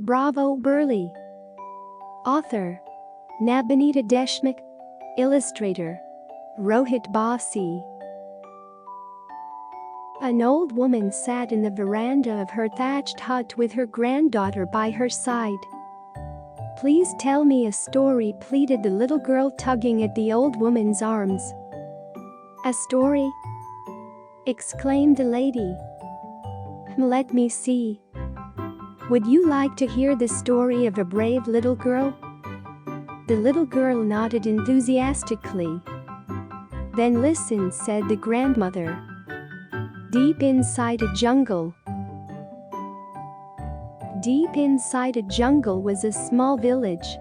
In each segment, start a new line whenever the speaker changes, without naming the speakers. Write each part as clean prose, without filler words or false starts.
Bravo Burli. Author: Nabanita Deshmukh. Illustrator: Rohit Bhasi. An old woman sat in the veranda of her thatched hut with her granddaughter by her side. "Please tell me a story," pleaded the little girl, tugging at the old woman's arms. "A story?" exclaimed the lady. "Let me see. Would you like to hear the story of a brave little girl?" The little girl nodded enthusiastically. "Then listen," said the grandmother. Deep inside a jungle was a small village.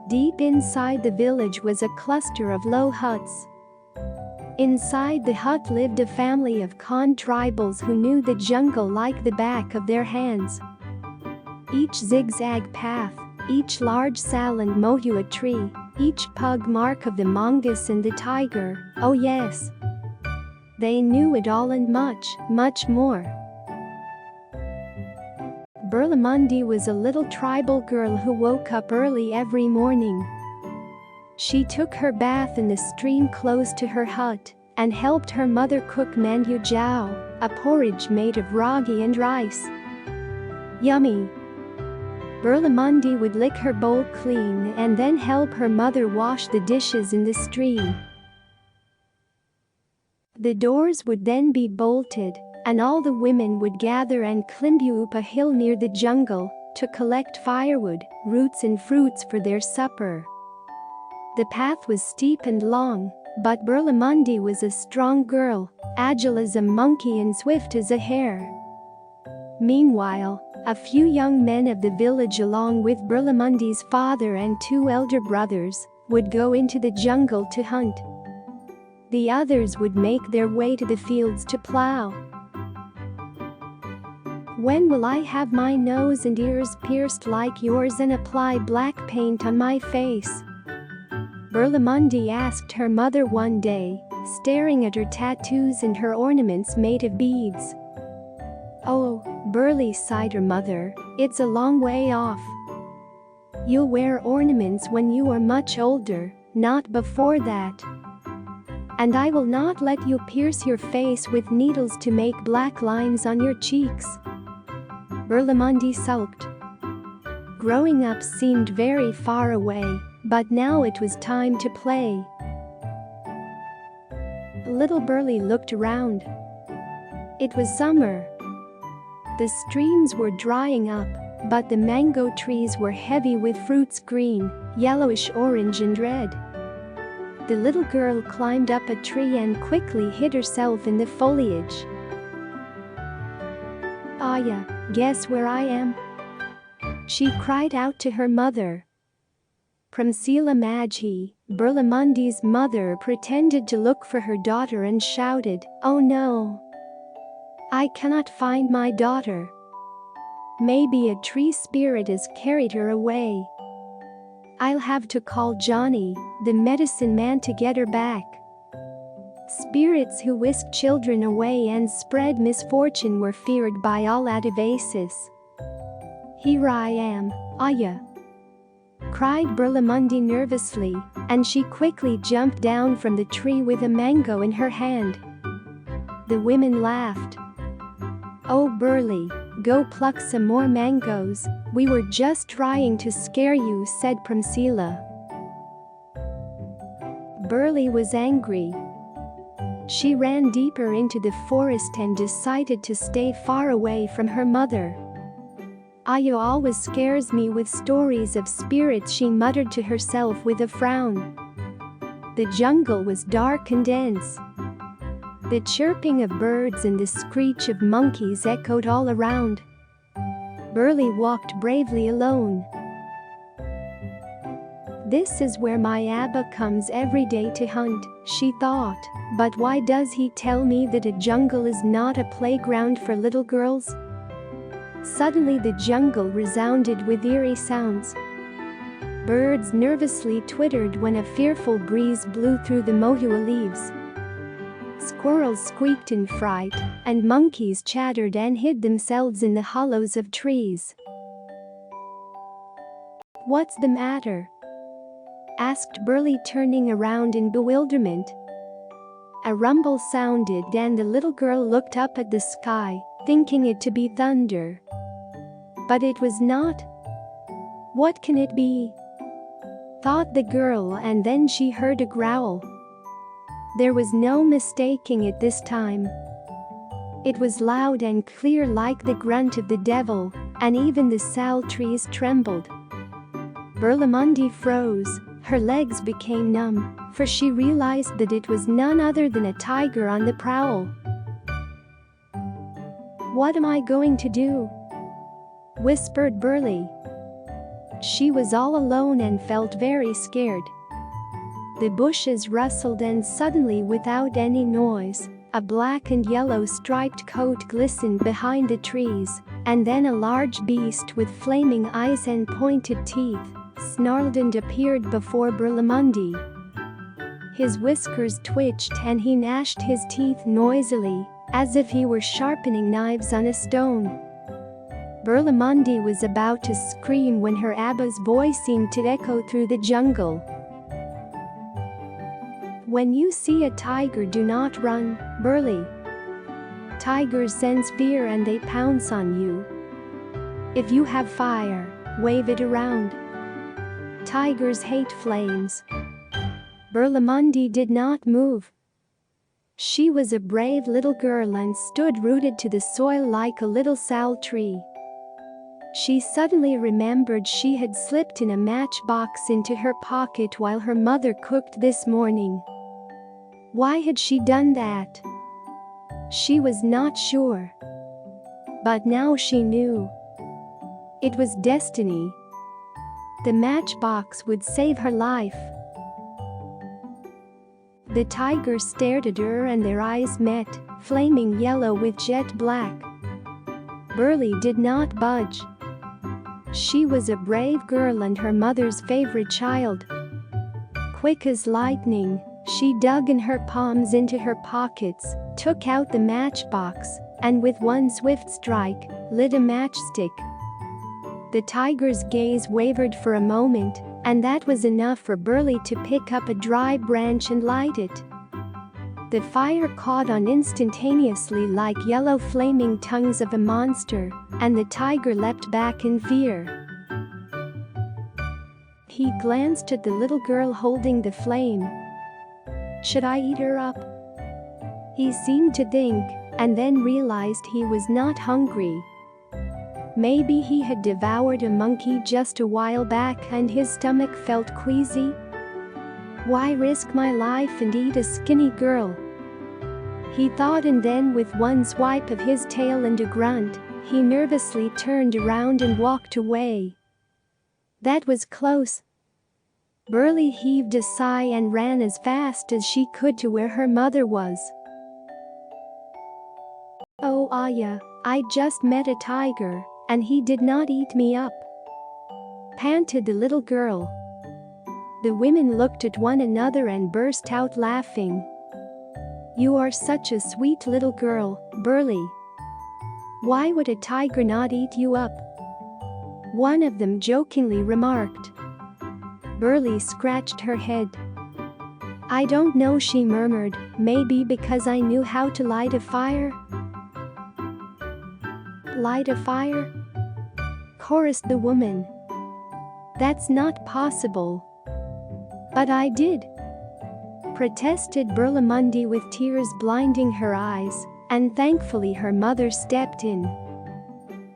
Deep inside the village was a cluster of low huts. Inside the hut lived a family of Kondh tribals who knew the jungle like the back of their hands. Each zigzag path, each large sal and mohua tree, each pug mark of the mongoose and the tiger, oh yes, they knew it all and much, much more. Berlamundi was a little tribal girl who woke up early every morning. She took her bath in the stream close to her hut and helped her mother cook mandu jiao, a porridge made of ragi and rice. Yummy! Berlamundi would lick her bowl clean and then help her mother wash the dishes in the stream. The doors would then be bolted, and all the women would gather and climb up a hill near the jungle to collect firewood, roots and fruits for their supper. The path was steep and long, but Berlamundi was a strong girl, agile as a monkey and swift as a hare. Meanwhile, a few young men of the village along with Berlamundi's father and two elder brothers would go into the jungle to hunt. The others would make their way to the fields to plow. "When will I have my nose and ears pierced like yours and apply black paint on my face?" Berlamundi asked her mother one day, staring at her tattoos and her ornaments made of beads. "Oh," Burli sighed her mother, "it's a long way off. You'll wear ornaments when you are much older, not before that. And I will not let you pierce your face with needles to make black lines on your cheeks." Berlamundi sulked. Growing up seemed very far away, but now it was time to play. Little Burli looked around. It was summer. The streams were drying up, but the mango trees were heavy with fruits green, yellowish orange and red. The little girl climbed up a tree and quickly hid herself in the foliage. "Aya, guess where I am?" she cried out to her mother. Pramsila Majhi, Berlamundi's mother, pretended to look for her daughter and shouted, "Oh no! I cannot find my daughter. Maybe a tree spirit has carried her away. I'll have to call Johnny, the medicine man, to get her back." Spirits who whisked children away and spread misfortune were feared by all Adivasis. "Here I am, Aya!" cried Berlamundi nervously, and she quickly jumped down from the tree with a mango in her hand. The women laughed. "Oh Burli, go pluck some more mangoes, we were just trying to scare you," said Pramsila. Burli was angry. She ran deeper into the forest and decided to stay far away from her mother. "Aya always scares me with stories of spirits," she muttered to herself with a frown. The jungle was dark and dense. The chirping of birds and the screech of monkeys echoed all around. Burli walked bravely alone. "This is where my Abba comes every day to hunt," she thought, "but why does he tell me that a jungle is not a playground for little girls?" Suddenly the jungle resounded with eerie sounds. Birds nervously twittered when a fearful breeze blew through the mohua leaves. Squirrels squeaked in fright, and monkeys chattered and hid themselves in the hollows of trees. "What's the matter?" asked Burli, turning around in bewilderment. A rumble sounded and the little girl looked up at the sky, thinking it to be thunder. But it was not. "What can it be?" thought the girl, and then she heard a growl. There was no mistaking it this time. It was loud and clear like the grunt of the devil, and even the sal trees trembled. Berlamundi froze, her legs became numb, for she realized that it was none other than a tiger on the prowl. "What am I going to do?" whispered Burli. She was all alone and felt very scared. The bushes rustled and suddenly, without any noise, a black and yellow striped coat glistened behind the trees, and then a large beast with flaming eyes and pointed teeth snarled and appeared before Berlamundi. His whiskers twitched and he gnashed his teeth noisily, as if he were sharpening knives on a stone. Berlamundi was about to scream when her Abba's voice seemed to echo through the jungle. "When you see a tiger, do not run, Burli. Tigers sense fear and they pounce on you. If you have fire, wave it around. Tigers hate flames." Berlamundi did not move. She was a brave little girl and stood rooted to the soil like a little sal tree. She suddenly remembered she had slipped in a matchbox into her pocket while her mother cooked this morning. Why had she done that? She was not sure. But now she knew. It was destiny. The matchbox would save her life. The tiger stared at her and their eyes met, flaming yellow with jet black. Burli did not budge. She was a brave girl and her mother's favorite child. Quick as lightning, she dug in her palms into her pockets, took out the matchbox, and with one swift strike, lit a matchstick. The tiger's gaze wavered for a moment, and that was enough for Burli to pick up a dry branch and light it. The fire caught on instantaneously like yellow flaming tongues of a monster, and the tiger leapt back in fear. He glanced at the little girl holding the flame. "Should I eat her up?" he seemed to think, and then realized he was not hungry. Maybe he had devoured a monkey just a while back and his stomach felt queasy. Why risk my life and eat a skinny girl? He thought, and then with one swipe of his tail and a grunt, he nervously turned around and walked away. That was close. Burli heaved a sigh and ran as fast as she could to where her mother was. "Oh Aya, I just met a tiger, and he did not eat me up," panted the little girl. The women looked at one another and burst out laughing. "You are such a sweet little girl, Burli. Why would a tiger not eat you up?" one of them jokingly remarked. Burli scratched her head. "I don't know," she murmured, "maybe because I knew how to light a fire." "Light a fire?" chorused the woman. "That's not possible." "But I did," protested Berlamundi with tears blinding her eyes, and thankfully her mother stepped in.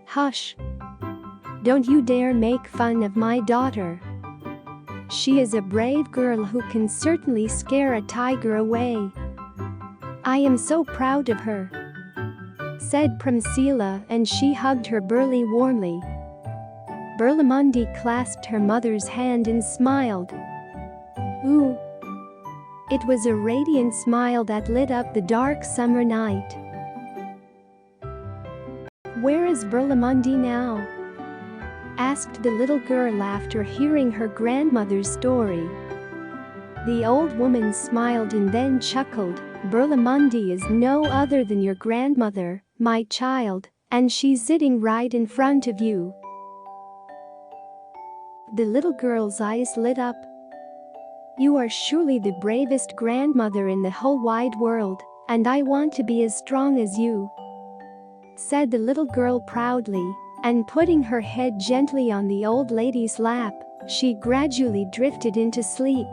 "Hush! Don't you dare make fun of my daughter. She is a brave girl who can certainly scare a tiger away. I am so proud of her," said Priscilla, and she hugged her Burli warmly. Berlamundi clasped her mother's hand and smiled. Ooh! It was a radiant smile that lit up the dark summer night. "Where is Berlamundi now?" asked the little girl after hearing her grandmother's story. The old woman smiled and then chuckled. "Berlamundi is no other than your grandmother, my child, and she's sitting right in front of you." The little girl's eyes lit up. "You are surely the bravest grandmother in the whole wide world, and I want to be as strong as you," said the little girl proudly, and putting her head gently on the old lady's lap, she gradually drifted into sleep.